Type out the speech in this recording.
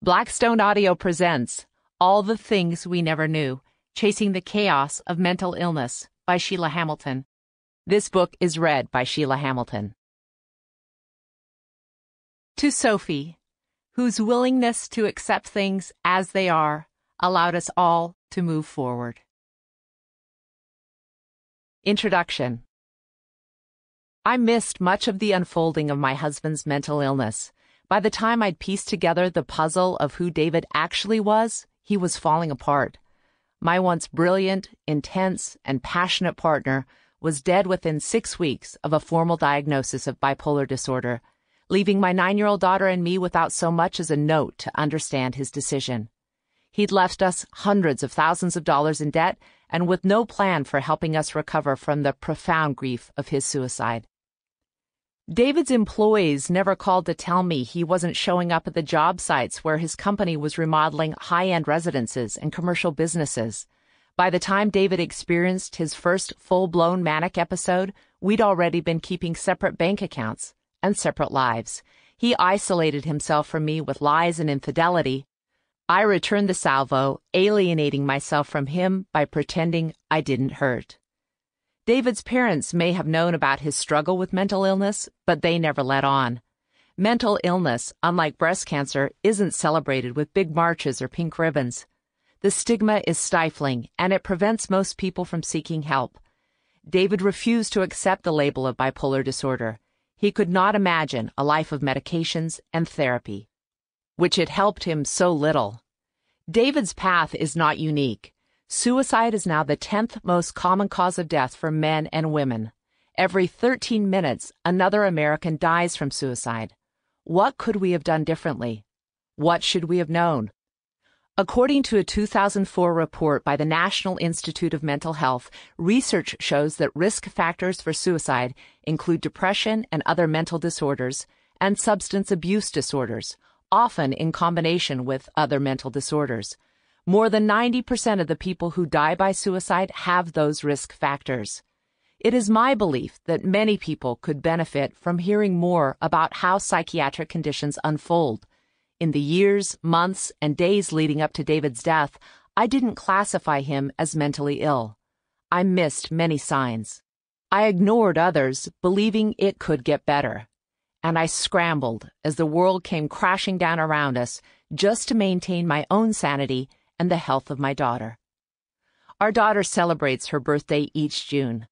Blackstone Audio presents All the Things We Never Knew, Chasing the Chaos of Mental Illness by Sheila Hamilton. This book is read by Sheila Hamilton. To Sophie, whose willingness to accept things as they are allowed us all to move forward. Introduction. I missed much of the unfolding of my husband's mental illness. By the time I'd pieced together the puzzle of who David actually was, he was falling apart. My once brilliant, intense, and passionate partner was dead within 6 weeks of a formal diagnosis of bipolar disorder, leaving my 9-year-old daughter and me without so much as a note to understand his decision. He'd left us hundreds of thousands of dollars in debt and with no plan for helping us recover from the profound grief of his suicide. David's employees never called to tell me he wasn't showing up at the job sites where his company was remodeling high-end residences and commercial businesses. By the time David experienced his first full-blown manic episode, we'd already been keeping separate bank accounts and separate lives. He isolated himself from me with lies and infidelity. I returned the salvo, alienating myself from him by pretending I didn't hurt. David's parents may have known about his struggle with mental illness, but they never let on. Mental illness, unlike breast cancer, isn't celebrated with big marches or pink ribbons. The stigma is stifling, and it prevents most people from seeking help. David refused to accept the label of bipolar disorder. He could not imagine a life of medications and therapy, which had helped him so little. David's path is not unique. Suicide is now the 10th most common cause of death for men and women. Every 13 minutes, another American dies from suicide. What could we have done differently? What should we have known? According to a 2004 report by the National Institute of Mental Health, research shows that risk factors for suicide include depression and other mental disorders and substance abuse disorders, often in combination with other mental disorders. More than 90% of the people who die by suicide have those risk factors. It is my belief that many people could benefit from hearing more about how psychiatric conditions unfold. In the years, months, and days leading up to David's death, I didn't classify him as mentally ill. I missed many signs. I ignored others, believing it could get better. And I scrambled as the world came crashing down around us just to maintain my own sanity and the health of my daughter. Our daughter celebrates her birthday each June.